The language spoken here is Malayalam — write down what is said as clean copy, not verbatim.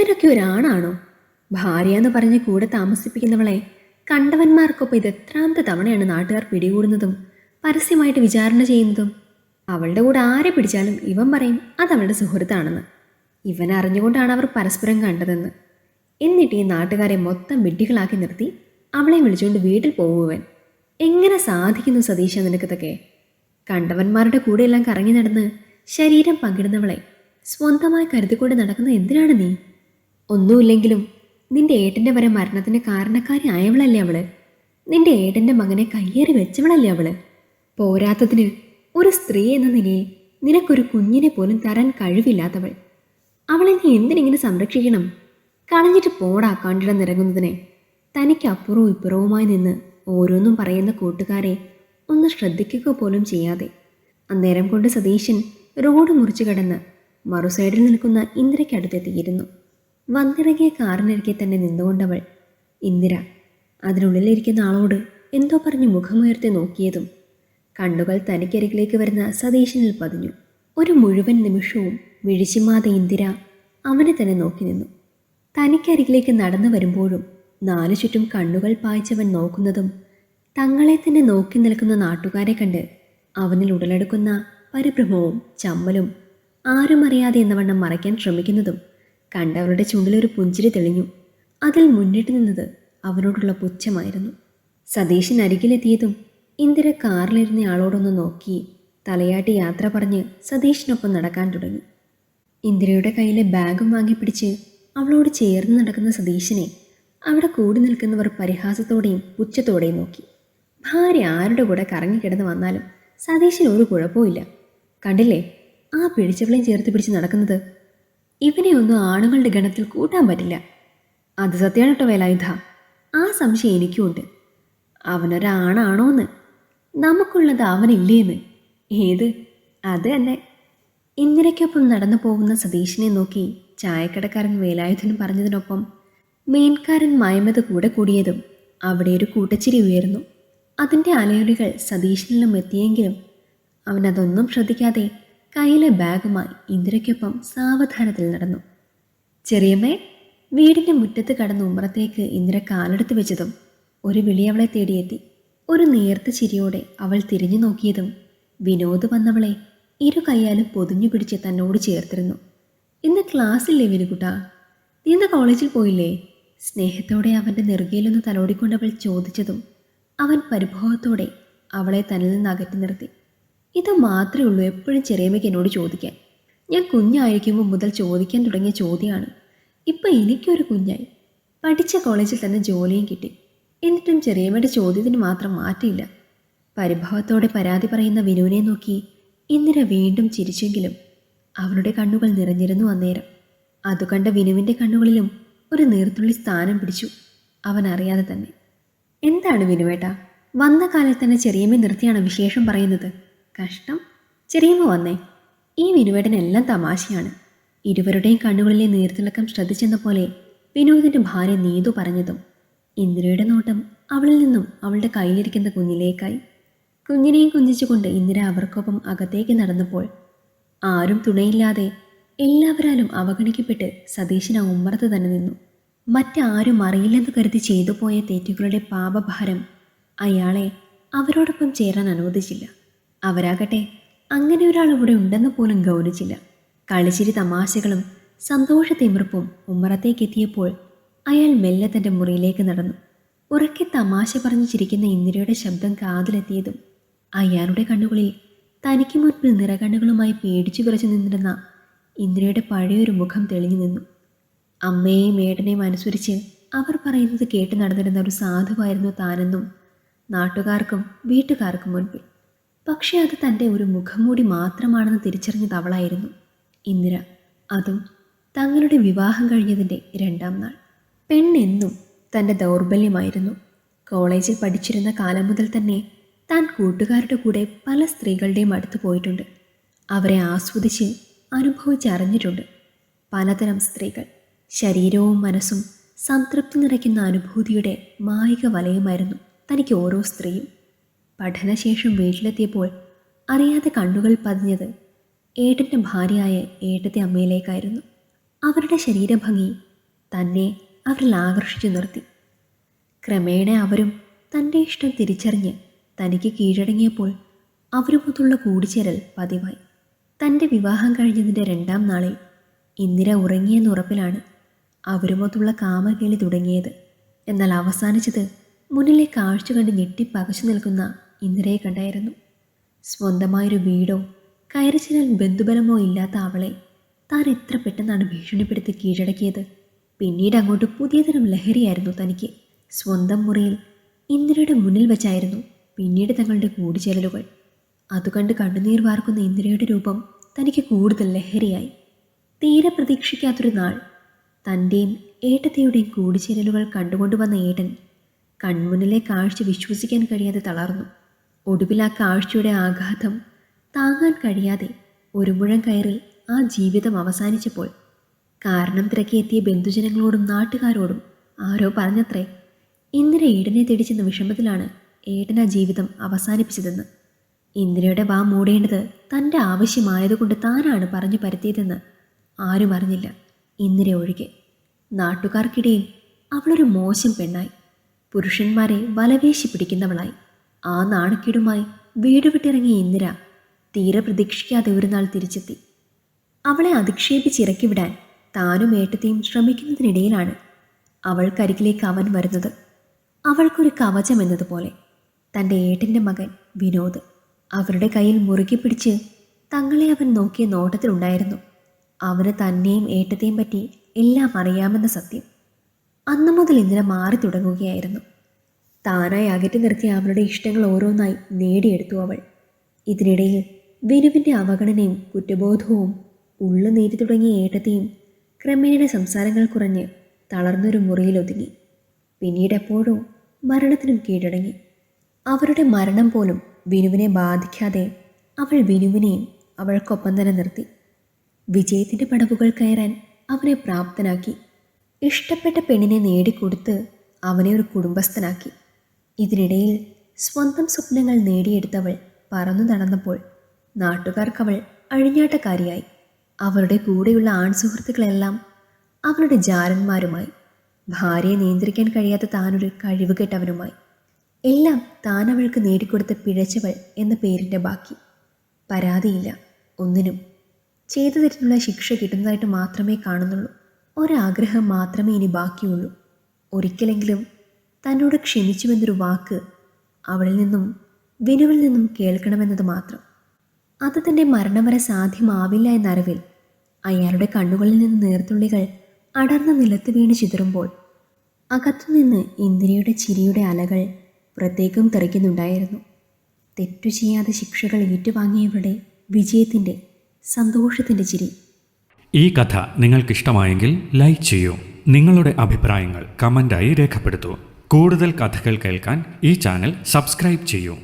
ഇവരൊക്കെ ഒരാണാണോ? ഭാര്യ എന്ന് പറഞ്ഞ് കൂടെ താമസിപ്പിക്കുന്നവളെ കണ്ടവന്മാർക്കൊപ്പം ഇത് എത്രാമത്തെ തവണയാണ് നാട്ടുകാർ പിടികൂടുന്നതും പരസ്യമായിട്ട് വിചാരണ ചെയ്യുന്നതും. അവളുടെ കൂടെ ആരെ പിടിച്ചാലും ഇവൻ പറയും അതവളുടെ സുഹൃത്താണെന്ന്. ഇവൻ അറിഞ്ഞുകൊണ്ടാണ് അവർ പരസ്പരം കണ്ടതെന്ന്. എന്നിട്ട് ഈ നാട്ടുകാരെ മൊത്തം വിഡ്ഢികളാക്കി നിർത്തി അവളെ വിളിച്ചുകൊണ്ട് വീട്ടിൽ പോകുവൻ. എങ്ങനെ സാധിക്കുന്നു സതീശ നിനക്കിതൊക്കെ? കണ്ടവന്മാരുടെ കൂടെയെല്ലാം കറങ്ങി നടന്ന് ശരീരം പങ്കിടുന്നവളെ സ്വന്തമായി കരുതിക്കൊണ്ട് നടക്കുന്ന എന്തിനാണ് നീ? ഒന്നുമില്ലെങ്കിലും നിന്റെ ഏട്ടൻ്റെ വരെ മരണത്തിന് കാരണക്കാരി ആയവളല്ലേ അവള്? നിന്റെ ഏട്ടൻ്റെ മകനെ കയ്യേറി വെച്ചവളല്ലേ അവള്? പോരാത്തതിന് ഒരു സ്ത്രീ എന്ന നിലയിൽ നിനക്കൊരു കുഞ്ഞിനെ പോലും തരാൻ കഴിവില്ലാത്തവൾ. അവളെ നീ എന്തിനിങ്ങനെ സംരക്ഷിക്കണം? കളഞ്ഞിട്ട് പോടാ കണ്ടിടം നിറങ്ങുന്നതിനെ. തനിക്ക് അപ്പുറവും ഇപ്പുറവുമായി നിന്ന് ഓരോന്നും പറയുന്ന കൂട്ടുകാരെ ഒന്ന് ശ്രദ്ധിക്കുക പോലും ചെയ്യാതെ അന്നേരം കൊണ്ട് സതീശൻ റോഡ് മുറിച്ചു കടന്ന് മറുസൈഡിൽ നിൽക്കുന്ന ഇന്ദിരയ്ക്കടുത്തെത്തിയിരുന്നു. വന്നിറങ്ങിയ കാറിനരികെ തന്നെ നിന്നുകൊണ്ടവൾ ഇന്ദിര അതിനുള്ളിലിരിക്കുന്ന ആളോട് എന്തോ പറഞ്ഞ് മുഖമുയർത്തി നോക്കിയതും കണ്ണുകൾ തനിക്കരികിലേക്ക് വരുന്ന സതീശനിൽ പതിഞ്ഞു. ഒരു മുഴുവൻ നിമിഷവും വിഴിച്ചിമാതെ ഇന്ദിര അവനെ തന്നെ നോക്കി നിന്നു. തനിക്കരികിലേക്ക് നടന്നു വരുമ്പോഴും നാലു ചുറ്റും കണ്ണുകൾ പായിച്ചവൻ നോക്കുന്നതും തങ്ങളെ തന്നെ നോക്കി നിൽക്കുന്ന നാട്ടുകാരെ കണ്ട് അവനിൽ ഉടലെടുക്കുന്ന പരിഭ്രമവും ചമ്മലും ആരും അറിയാതെ എന്നവണ്ണം മറയ്ക്കാൻ ശ്രമിക്കുന്നതും കണ്ടവരുടെ ചുണ്ടിലൊരു പുഞ്ചിരി തെളിഞ്ഞു. അതിൽ മുന്നിട്ട് നിന്നത് അവനോടുള്ള പുച്ഛമായിരുന്നു. സതീശൻ അരികിലെത്തിയതും ഇന്ദിര കാറിലിരുന്ന ആളോടൊന്ന് നോക്കി തലയാട്ടി യാത്ര പറഞ്ഞ് സതീഷിനൊപ്പം നടക്കാൻ തുടങ്ങി. ഇന്ദിരയുടെ കയ്യിലെ ബാഗും വാങ്ങിപ്പിടിച്ച് അവളോട് ചേർന്ന് നടക്കുന്ന സതീശനെ അവിടെ കൂടി നിൽക്കുന്നവർ പരിഹാസത്തോടെയും പുച്ഛത്തോടെയും നോക്കി. ഭാര്യ ആരുടെ കൂടെ കറങ്ങിക്കിടന്ന് വന്നാലും സതീശന് ഒരു കുഴപ്പമില്ല. കണ്ടില്ലേ ആ പിടിച്ചവളെയും ചേർത്ത് പിടിച്ച് നടക്കുന്നത്? ഇവനെ ഒന്നും ആണുങ്ങളുടെ ഗണത്തിൽ കൂട്ടാൻ പറ്റില്ല. അത് സത്യമാണ് കേട്ടോ വേലായുധ. ആ സംശയം എനിക്കുമുണ്ട്. അവനൊരാണാണോന്ന്. നമുക്കുള്ളത് അവനില്ലേന്ന്. ഏത്? അത് തന്നെ. ഇന്ദിരയ്ക്കൊപ്പം നടന്നു പോകുന്ന സതീശനെ നോക്കി ചായക്കടക്കാരൻ വേലായുധനും പറഞ്ഞതിനൊപ്പം മീൻകാരൻ മയമത് കൂടെ കൂടിയതും അവിടെ ഒരു കൂട്ടച്ചിരി ഉയർന്നു. അതിൻ്റെ അലയൊലികൾ സതീശനിലും എത്തിയെങ്കിലും അവനതൊന്നും ശ്രദ്ധിക്കാതെ കയ്യിലെ ബാഗുമായി ഇന്ദിരയ്ക്കൊപ്പം സാവധാനത്തിൽ നടന്നു. ചെറിയമ്മേ. വീടിൻ്റെ മുറ്റത്ത് കടന്ന് ഉമ്മറത്തേക്ക് ഇന്ദിര കാലെടുത്ത് വെച്ചതും ഒരു വിളി അവളെ തേടിയെത്തി. ഒരു നേർത്ത ചിരിയോടെ അവൾ തിരിഞ്ഞു നോക്കിയതും വിനോദ് വന്നവളെ ഇരു കൈയാലും പൊതിഞ്ഞു പിടിച്ച് തന്നോട് ചേർത്തിരുന്നു. ഇന്ന് ക്ലാസ്സില്ലേ വിനുകുട്ടാ? നീ ഇന്ന് കോളേജിൽ പോയില്ലേ? സ്നേഹത്തോടെ അവൻ്റെ നെറുകയിലൊന്ന് തലോടിക്കൊണ്ടവൾ ചോദിച്ചതും അവൻ പരിഭവത്തോടെ അവളെ തന്നിൽ നിന്ന് അകറ്റി നിർത്തി. ഇത് മാത്രമേ ഉള്ളൂ എപ്പോഴും ചെറിയമ്മയ്ക്ക് എന്നോട് ചോദിക്കാൻ. ഞാൻ കുഞ്ഞായിരിക്കുമ്പോൾ മുതൽ ചോദിക്കാൻ തുടങ്ങിയ ചോദ്യമാണ്. ഇപ്പം എനിക്കൊരു കുഞ്ഞായി, പഠിച്ച കോളേജിൽ തന്നെ ജോലിയും കിട്ടി. എന്നിട്ടും ചെറിയമ്മയുടെ ചോദ്യത്തിന് മാത്രം മാറ്റിയില്ല. പരിഭവത്തോടെ പരാതി പറയുന്ന വിനുവിനെ നോക്കി ഇന്ദിര വീണ്ടും ചിരിച്ചെങ്കിലും അവളുടെ കണ്ണുകൾ നിറഞ്ഞിരുന്നു അന്നേരം. അതു കണ്ട വിനുവിൻ്റെ കണ്ണുകളിലും ഒരു നീർത്തുള്ളി സ്ഥാനം പിടിച്ചു, അവൻ അറിയാതെ തന്നെ. എന്താണ് വിനുവേട്ടാ, വന്ന കാലത്ത് തന്നെ ചെറിയമ്മ നിർത്തിയാണ് വിശേഷം പറയുന്നത്? കഷ്ടം. ചെറിയമ്മ വന്നേ. ഈ വിനുവേട്ടനെല്ലാം തമാശയാണ്. ഇരുവരുടെയും കണ്ണുകളിലെ നീർത്തിളക്കം ശ്രദ്ധിച്ചെന്ന പോലെ വിനോദിൻ്റെ ഭാര്യ നീതു പറഞ്ഞതും ഇന്ദിരയുടെ നോട്ടം അവളിൽ നിന്നും അവളുടെ കയ്യിലിരിക്കുന്ന കുഞ്ഞിലേക്കായി. കുഞ്ഞിനെയും കുഞ്ഞിച്ചുകൊണ്ട് ഇന്ദിര അവർക്കൊപ്പം അകത്തേക്ക് നടന്നപ്പോൾ ആരും തുണയില്ലാതെ എല്ലാവരാലും അവഗണിക്കപ്പെട്ട് സതീശൻ ആ ഉമ്മറത്ത് തന്നെ നിന്നു. മറ്റാരും അറിയില്ലെന്ന് കരുതി ചെയ്തു പോയ തെറ്റുകളുടെ പാപഭാരം അയാളെ അവരോടൊപ്പം ചേരാൻ അനുവദിച്ചില്ല. അവരാകട്ടെ അങ്ങനെ ഒരാൾ ഇവിടെ ഉണ്ടെന്ന് പോലും ഗൗനിച്ചില്ല. കളിച്ചിരി തമാശകളും സന്തോഷത്തിമിർപ്പും ഉമ്മറത്തേക്കെത്തിയപ്പോൾ അയാൾ മെല്ലെ തൻ്റെ മുറിയിലേക്ക് നടന്നു. ഉറക്കെ തമാശ പറഞ്ഞു ചിരിക്കുന്ന ഇന്ദിരയുടെ ശബ്ദം കാതിലെത്തിയതും അയാളുടെ കണ്ണുകളിൽ തനിക്ക് മുൻപിൽ നിറകണ്ണുകളുമായി പേടിച്ചു വിറച്ചു നിന്നിരുന്ന ഇന്ദിരയുടെ പഴയൊരു മുഖം തെളിഞ്ഞു നിന്നു. അമ്മയെയും ഏട്ടനെയും അനുസരിച്ച് അവർ പറയുന്നത് കേട്ട് നടന്നിരുന്ന ഒരു സാധുവായിരുന്നു താനെന്നും നാട്ടുകാർക്കും വീട്ടുകാർക്കും മുൻപിൽ. പക്ഷേ അത് തൻ്റെ ഒരു മുഖംമൂടി മാത്രമാണെന്ന് തിരിച്ചറിഞ്ഞത് അവളായിരുന്നു ഇന്ദിര. അതും തങ്ങളുടെ വിവാഹം കഴിഞ്ഞതിൻ്റെ 2ാം നാൾ. പെണ്ണെന്നും തൻ്റെ ദൗർബല്യമായിരുന്നു. കോളേജിൽ പഠിച്ചിരുന്ന കാലം മുതൽ തന്നെ താൻ കൂട്ടുകാരുടെ കൂടെ പല സ്ത്രീകളുടെയും അടുത്ത് പോയിട്ടുണ്ട്. അവരെ ആസ്വദിച്ച് അനുഭവിച്ചറിഞ്ഞിട്ടുണ്ട്. പലതരം സ്ത്രീകൾ. ശരീരവും മനസ്സും സംതൃപ്തി നിറയ്ക്കുന്ന അനുഭൂതിയുടെ മായിക വലയമായിരുന്നു തനിക്ക് ഓരോ സ്ത്രീയും. പഠനശേഷം വീട്ടിലെത്തിയപ്പോൾ അറിയാതെ കണ്ണുകൾ പതിഞ്ഞത് ഏട്ടൻ്റെ ഭാര്യയായ ഏട്ടത്തെ അമ്മയിലേക്കായിരുന്നു. അവരുടെ ശരീരഭംഗി തന്നെ അവരിൽ ആകർഷിച്ചു നിർത്തി. ക്രമേണ അവരും തൻ്റെ ഇഷ്ടം തിരിച്ചറിഞ്ഞ് തനിക്ക് കീഴടങ്ങിയപ്പോൾ അവരുമൊത്തുള്ള കൂടിച്ചേരൽ പതിവായി. തൻ്റെ വിവാഹം കഴിഞ്ഞതിൻ്റെ 2ാം നാളിൽ ഇന്ദിര ഉറങ്ങിയെന്ന ഉറപ്പിലാണ് അവരുമൊത്തുള്ള കാമകേളി തുടങ്ങിയത്. എന്നാൽ അവസാനിച്ചത് മുന്നിലെ കാഴ്ച കണ്ട് ഞെട്ടിപ്പകച്ചു നിൽക്കുന്ന ഇന്ദിരയെ കണ്ടായിരുന്നു. സ്വന്തമായൊരു വീടോ കയറി ചെല്ലാൻ ബന്ധുബലമോ ഇല്ലാത്ത അവളെ താൻ എത്ര പെട്ടെന്നാണ് ഭീഷണിപ്പെടുത്തി കീഴടക്കിയത്. പിന്നീട് അങ്ങോട്ട് പുതിയതരം ലഹരിയായിരുന്നു തനിക്ക്. സ്വന്തം മുറിയിൽ ഇന്ദിരയുടെ മുന്നിൽ വെച്ചായിരുന്നു പിന്നീട് തങ്ങളുടെ കൂടിച്ചേരലുകൾ. അതുകണ്ട് കണ്ണുനീർ വാർക്കുന്ന ഇന്ദിരയുടെ രൂപം തനിക്ക് കൂടുതൽ ലഹരിയായി. തീരെ പ്രതീക്ഷിക്കാത്തൊരു നാൾ തൻ്റെയും ഏട്ടത്തിയുടെയും കൂടിച്ചേരലുകൾ കണ്ടുകൊണ്ടുവന്ന ഏട്ടൻ കൺമുന്നിലെ കാഴ്ച വിശ്വസിക്കാൻ കഴിയാതെ തളർന്നു. ഒടുവിൽ ആ കാഴ്ചയുടെ ആഘാതം താങ്ങാൻ കഴിയാതെ ഒരു മുഴം കയറിൽ ആ ജീവിതം അവസാനിച്ചപ്പോൾ കാരണം തിരക്കി എത്തിയ ബന്ധുജനങ്ങളോടും നാട്ടുകാരോടും ആരോ പറഞ്ഞത്രേ ഇന്ദിര ഏടനെ തേടിച്ചെന്ന വിഷമത്തിലാണ് ഏട്ടൻ ആ ജീവിതം അവസാനിപ്പിച്ചതെന്ന്. ഇന്ദിരയുടെ വാ മൂടേണ്ടത് തൻ്റെ ആവശ്യമായതുകൊണ്ട് താനാണ് പറഞ്ഞു പരത്തിയതെന്ന് ആരും അറിഞ്ഞില്ല, ഇന്ദിര ഒഴികെ. നാട്ടുകാർക്കിടയിൽ അവളൊരു മോശം പെണ്ണായി, പുരുഷന്മാരെ വലവേശി പിടിക്കുന്നവളായി. ആ നാണക്കേടുമായി വീട് വിട്ടിറങ്ങിയ ഇന്ദിര തീരെ പ്രതീക്ഷിക്കാതെ ഒരു നാൾ തിരിച്ചെത്തി. അവളെ അധിക്ഷേപിച്ചിറക്കിവിടാൻ താനും ഏട്ടത്തെയും ശ്രമിക്കുന്നതിനിടയിലാണ് അവൾക്കരികിലേക്ക് അവൻ വരുന്നത്. അവൾക്കൊരു കവചം എന്നതുപോലെ തൻ്റെ ഏട്ടൻ്റെ മകൻ വിനോദ്. അവരുടെ കയ്യിൽ മുറുകി പിടിച്ച് തങ്ങളെ അവൻ നോക്കിയ നോട്ടത്തിലുണ്ടായിരുന്നു അവന് തന്നെയും ഏട്ടത്തെയും പറ്റി എല്ലാം അറിയാമെന്ന സത്യം. അന്നു മുതൽ ഇന്ദിര മാറി തുടങ്ങുകയായിരുന്നു. താനായി അകറ്റി നിർത്തിയ അവളുടെ ഇഷ്ടങ്ങൾ ഓരോന്നായി നേടിയെടുത്തു അവൾ. ഇതിനിടയിൽ വിനുവിൻ്റെ അവഗണനയും കുറ്റബോധവും ഉള്ളു നീരി തുടങ്ങിയ ഏട്ടത്തെയും ക്രമേണ സംസാരങ്ങൾ കുറഞ്ഞ് തളർന്നൊരു മുറിയിലൊതുങ്ങി. പിന്നീട് എപ്പോഴോ മരണത്തിനും കീഴടങ്ങി. അവരുടെ മരണം പോലും വിനുവിനെ ബാധിക്കാതെ അവൾ വിനുവിനെയും അവൾക്കൊപ്പം തന്നെ നിർത്തി. വിജയത്തിൻ്റെ പടവുകൾ കയറാൻ അവനെ പ്രാപ്തനാക്കി. ഇഷ്ടപ്പെട്ട പെണ്ണിനെ നേടിക്കൊടുത്ത് അവനെ ഒരു കുടുംബസ്ഥനാക്കി. ഇതിനിടയിൽ സ്വന്തം സ്വപ്നങ്ങൾ നേടിയെടുത്തവൾ പറന്നു നടന്നപ്പോൾ നാട്ടുകാർക്കവൾ അഴിഞ്ഞാട്ടക്കാരിയായി. അവരുടെ കൂടെയുള്ള ആൺസുഹൃത്തുക്കളെല്ലാം അവളുടെ ജാരന്മാരുമായി. ഭാര്യയെ നിയന്ത്രിക്കാൻ കഴിയാത്ത താനൊരു കഴിവുകെട്ടവനുമായി. എല്ലാം താൻ അവൾക്ക് നേടിക്കൊടുത്ത പിഴച്ചവൾ എന്ന പേരിൻ്റെ ബാക്കി. പരാതിയില്ല ഒന്നിനും. ചെയ്തു തെറ്റിനുള്ള ശിക്ഷ കിട്ടുന്നതായിട്ട് മാത്രമേ കാണുന്നുള്ളൂ. ഒരാഗ്രഹം മാത്രമേ ഇനി ബാക്കിയുള്ളൂ. ഒരിക്കലെങ്കിലും തന്നോട് ക്ഷമിച്ചുവെന്നൊരു വാക്ക് അവളിൽ നിന്നും വിനുവിൽ നിന്നും കേൾക്കണമെന്നത് മാത്രം. അത് തൻ്റെ മരണം വരെ സാധ്യമാവില്ല എന്നറിവിൽ അയാളുടെ കണ്ണുകളിൽ നിന്ന് നീർത്തുള്ളികൾ അടർന്ന നിലത്ത് വീണ് ചിതറുമ്പോൾ അകത്തുനിന്ന് ഇന്ദിരയുടെ ചിരിയുടെ അലകൾ പ്രത്യേകം തെറിക്കുന്നുണ്ടായിരുന്നു. തെറ്റു ചെയ്യാതെ ശിക്ഷകൾ ഏറ്റുവാങ്ങിയവരുടെ വിജയത്തിൻ്റെ സന്തോഷത്തിൻ്റെ ചിരി. ഈ കഥ നിങ്ങൾക്കിഷ്ടമായെങ്കിൽ ലൈക്ക് ചെയ്യൂ. നിങ്ങളുടെ അഭിപ്രായങ്ങൾ കമൻ്റായി രേഖപ്പെടുത്തൂ. കൂടുതൽ കഥകൾ കേൾക്കാൻ ഈ ചാനൽ സബ്സ്ക്രൈബ് ചെയ്യൂ.